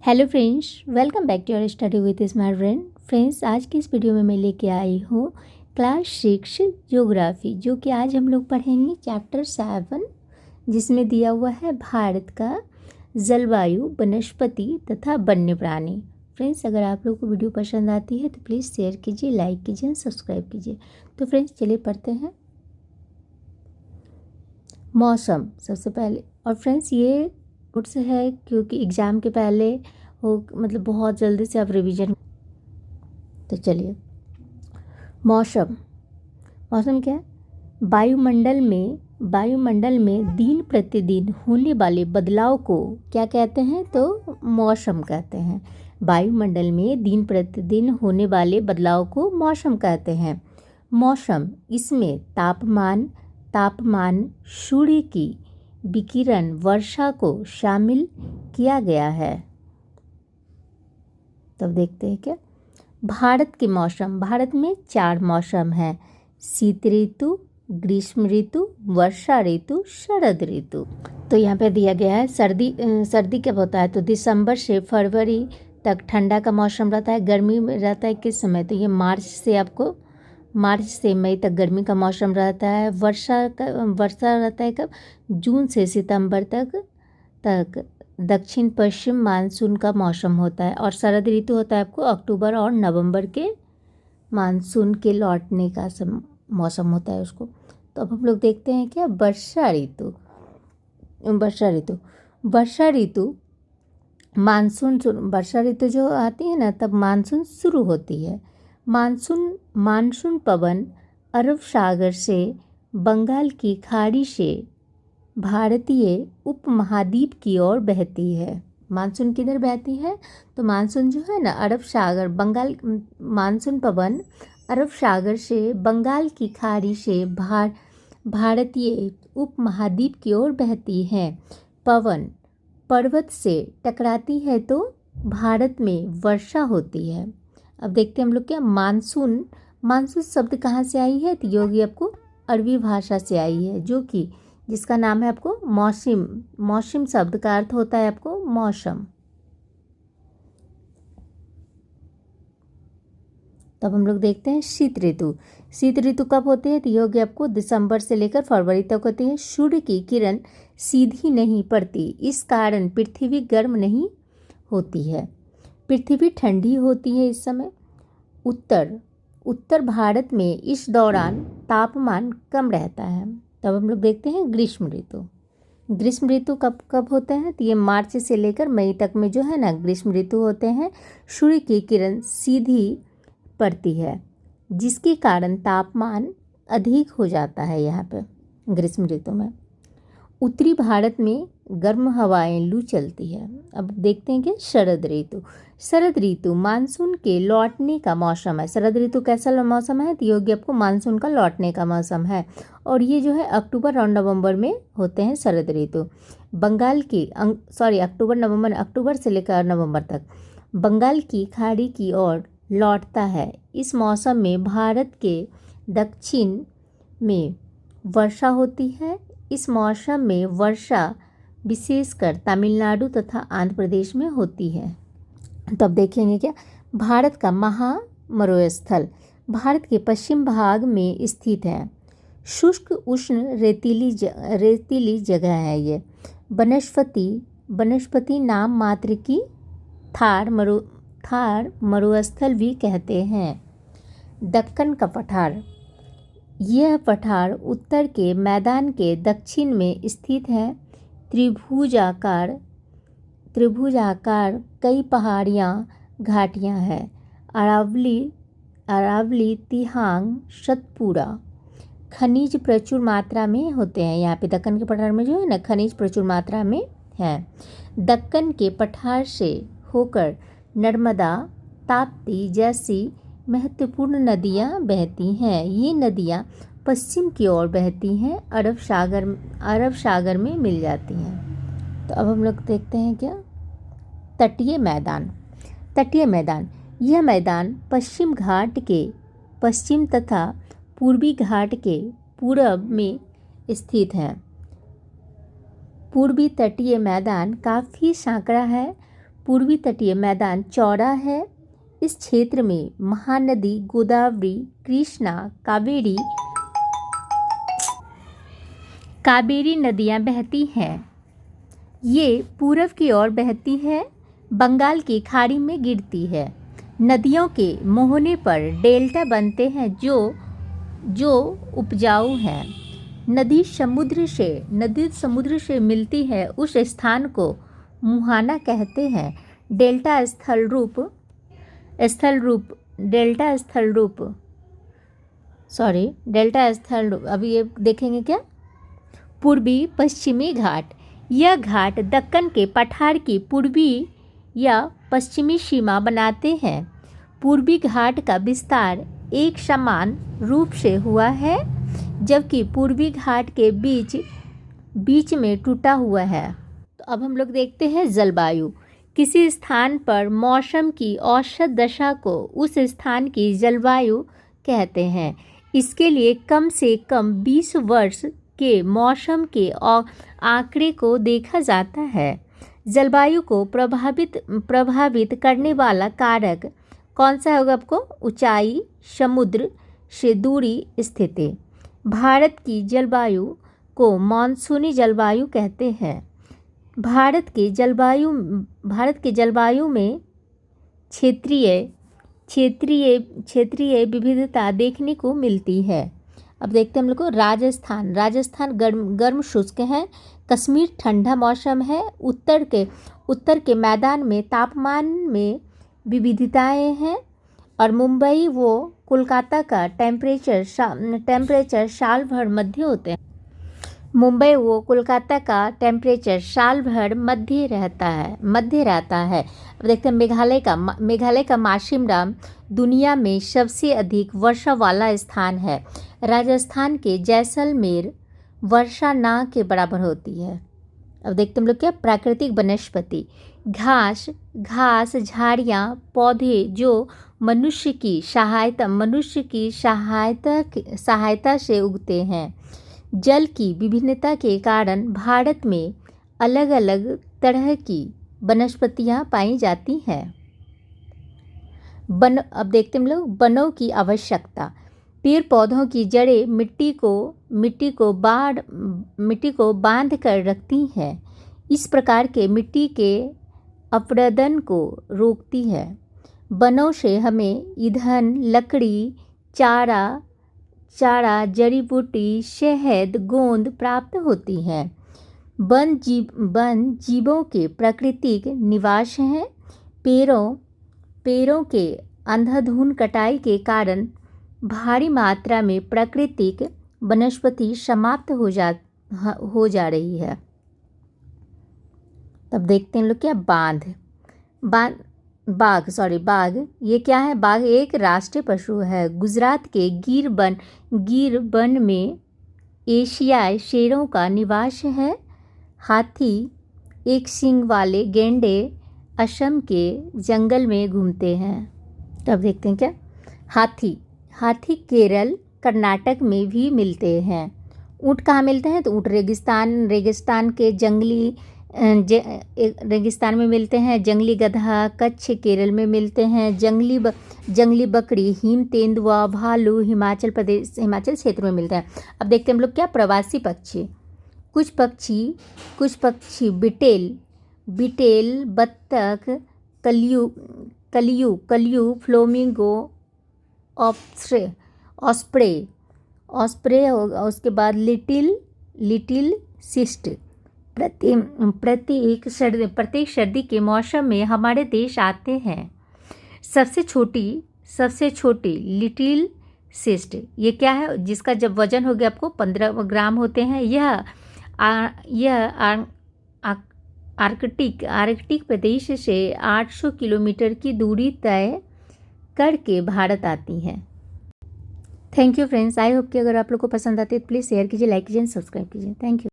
Hello friends, welcome back to your study with smart brain. Friends, आज की इस video में मैं लेके आई हूँ क्लास 6 ज्योग्राफी, जो कि आज हम लोग पढ़ेंगे चैप्टर 7, जिसमें दिया हुआ है भारत का जलवायु, वनस्पति तथा वन्य प्राणी। फ्रेंड्स, अगर आप लोग को वीडियो पसंद आती है तो प्लीज़ शेयर कीजिए, लाइक कीजिए, सब्सक्राइब कीजिए। तो फ्रेंड्स, चलिए पढ़ते हैं। मौसम सबसे पहले। और फ्रेंड्स, ये नोट्स है क्योंकि एग्ज़ाम के पहले हो, मतलब बहुत जल्दी से आप रिवीजन। तो चलिए, मौसम। मौसम क्या है? वायुमंडल में दिन प्रतिदिन होने वाले बदलाव को क्या कहते हैं? तो मौसम कहते हैं। वायुमंडल में दिन प्रतिदिन होने वाले बदलाव को मौसम कहते हैं। मौसम, इसमें तापमान, सूर्य की विकिरण, वर्षा को शामिल किया गया है। तब देखते हैं क्या भारत के मौसम। भारत में 4 मौसम हैं: शीत ऋतु, ग्रीष्म ऋतु, वर्षा ऋतु, शरद ऋतु। तो यहाँ पे दिया गया है सर्दी कब होता है? तो दिसंबर से फरवरी तक ठंडा का मौसम रहता है। गर्मी में रहता है किस समय? तो ये मार्च से मई तक गर्मी का मौसम रहता है। वर्षा रहता है कब? जून से सितंबर तक दक्षिण पश्चिम मानसून का मौसम होता है। और शरद ऋतु होता है आपको अक्टूबर और नवंबर के मानसून के लौटने का मौसम होता है उसको। तो अब हम लोग देखते हैं क्या वर्षा ऋतु वर्षा ऋतु जो आती है ना, तब मानसून शुरू होती है। मानसून पवन अरब सागर से बंगाल की खाड़ी से भारतीय उपमहाद्वीप की ओर बहती है। मानसून किधर बहती है? तो मानसून जो है ना, मानसून पवन अरब सागर से बंगाल की खाड़ी से भारतीय उपमहाद्वीप की ओर बहती है। पवन पर्वत से टकराती है तो भारत में वर्षा होती है। अब देखते हैं हम लोग क्या मानसून शब्द कहाँ से आई है? तो योगी आपको अरबी भाषा से आई है, जिसका नाम है आपको मौसम शब्द का अर्थ होता है आपको मौसम। तब हम लोग देखते हैं शीत ऋतु कब होती है? तो योगी आपको दिसंबर से लेकर फरवरी तक होती है। सूर्य की किरण सीधी नहीं पड़ती, इस कारण पृथ्वी गर्म नहीं होती है। पृथ्वी ठंडी होती है इस समय। उत्तर भारत में इस दौरान तापमान कम रहता है। तब हम लोग देखते हैं ग्रीष्म ऋतु कब होते हैं? तो ये मार्च से लेकर मई तक में जो है ना, ग्रीष्म ऋतु होते हैं। सूर्य की किरण सीधी पड़ती है, जिसके कारण तापमान अधिक हो जाता है यहाँ पे ग्रीष्म ऋतु में। उत्तरी भारत में गर्म हवाएं लू चलती है। अब देखते हैं कि शरद ऋतु मानसून के लौटने का मौसम है। शरद ऋतु कैसा मौसम है? तो योग्य आपको मानसून का लौटने का मौसम है। और ये जो है अक्टूबर और नवंबर में होते हैं शरद ऋतु। अक्टूबर से लेकर नवंबर तक बंगाल की खाड़ी की ओर लौटता है। इस मौसम में भारत के दक्षिण में वर्षा होती है। इस मौसम में वर्षा विशेषकर तमिलनाडु तथा आंध्र प्रदेश में होती है। तब देखेंगे क्या भारत का महामरुस्थल भारत के पश्चिम भाग में स्थित है। शुष्क उष्ण रेतीली जगह है ये। वनस्पति नाम मात्र की थार मरुस्थल भी कहते हैं। दक्कन का पठार, यह पठार उत्तर के मैदान के दक्षिण में स्थित है। त्रिभुजाकार कई पहाड़ियाँ घाटियाँ हैं। अरावली, तिहांग, सतपुरा खनिज प्रचुर मात्रा में होते हैं। यहाँ पे दक्कन के पठार में जो है ना, खनिज प्रचुर मात्रा में है। दक्कन के पठार से होकर नर्मदा, ताप्ती जैसी महत्वपूर्ण नदियाँ बहती हैं। ये नदियाँ पश्चिम की ओर बहती हैं, अरब सागर में मिल जाती हैं। तो अब हम लोग देखते हैं क्या तटीय मैदान। यह मैदान पश्चिम घाट के पश्चिम तथा पूर्वी घाट के पूरब में स्थित है। पूर्वी तटीय मैदान काफ़ी सांकड़ा है। पूर्वी तटीय मैदान चौड़ा है। इस क्षेत्र में महानदी गोदावरी, कृष्णा, कावेरी नदियां बहती हैं। ये पूरब की ओर बहती है, बंगाल की खाड़ी में गिरती है। नदियों के मोहने पर डेल्टा बनते हैं जो उपजाऊ हैं। नदी समुद्र से मिलती है, उस स्थान को मुहाना कहते हैं। डेल्टा स्थल रूप अभी ये देखेंगे क्या? पूर्वी पश्चिमी घाट। यह घाट दक्कन के पठार की पूर्वी या पश्चिमी सीमा बनाते हैं। पूर्वी घाट का विस्तार एक समान रूप से हुआ है, जबकि पूर्वी घाट के बीच में टूटा हुआ है। तो अब हम लोग देखते हैं जलवायु। किसी स्थान पर मौसम की औसत दशा को उस स्थान की जलवायु कहते हैं। इसके लिए कम से कम 20 वर्ष के मौसम के आंकड़े को देखा जाता है। जलवायु को प्रभावित करने वाला कारक कौन सा होगा आपको? ऊंचाई, समुद्र से दूरी, स्थिति। भारत की जलवायु को मानसूनी जलवायु कहते हैं। भारत के जलवायु में क्षेत्रीय विविधता देखने को मिलती है। अब देखते हैं हम लोग को राजस्थान गर्म शुष्क है। कश्मीर ठंडा मौसम है। उत्तर के मैदान में तापमान में विविधताएं हैं। और मुंबई व कोलकाता का टेम्परेचर साल भर मध्य होते हैं। मुंबई व कोलकाता का टेम्परेचर साल भर मध्य रहता है। अब देखते हैं मेघालय का माशिमराम दुनिया में सबसे अधिक वर्षा वाला स्थान है। राजस्थान के जैसलमेर वर्षा ना के बराबर होती है। अब देखते हैं हम लोग क्या? प्राकृतिक वनस्पति। घास, झाड़ियाँ, पौधे जो मनुष्य की सहायता से उगते हैं। जल की विभिन्नता के कारण भारत में अलग अलग तरह की वनस्पतियाँ पाई जाती हैं। अब देखते हैं हम लोग वनों की आवश्यकता। पेड़ पौधों की जड़ें मिट्टी को बांध कर रखती हैं। इस प्रकार के मिट्टी के अपरदन को रोकती है। वनों से हमें ईंधन, लकड़ी, चारा, जड़ी बूटी, शहद, गोंद प्राप्त होती हैं। वन जीवों के प्राकृतिक निवास हैं। पेड़ों के अंधाधुंध कटाई के कारण भारी मात्रा में प्राकृतिक वनस्पति समाप्त हो जा रही है। तब देखते हैं लोग क्या? बाघ। ये क्या है? बाघ एक राष्ट्रीय पशु है। गुजरात के गिर वन में एशियाई शेरों का निवास है। हाथी, एक सींग वाले गैंडे असम के जंगल में घूमते हैं। तब देखते हैं क्या? हाथी केरल, कर्नाटक में भी मिलते हैं। ऊँट कहाँ मिलते हैं? तो ऊँट रेगिस्तान के रेगिस्तान में मिलते हैं। जंगली गधा कच्छ केरल में मिलते हैं। जंगली बकरी हिम तेंदुआ भालू हिमाचल क्षेत्र में मिलते हैं। अब देखते हैं हम लोग क्या? प्रवासी पक्षी। कुछ पक्षी बिटेल, बत्तख, कलियू, फ्लोमिंगो, ऑस्प्रे होगा। उसके बाद लिटिल सिस्ट प्रत्येक सर्दी के मौसम में हमारे देश आते हैं। सबसे छोटी लिटिल सिस्ट ये क्या है? जिसका जब वजन हो गया आपको 15 ग्राम होते हैं। यह आर्कटिक प्रदेश से 800 किलोमीटर की दूरी तय करके भारत आती हैं। Thank you friends. I hope कि अगर आप लोग को पसंद आती है तो प्लीज़ शेयर कीजिए, लाइक कीजिए, सब्सक्राइब कीजिए। Thank you.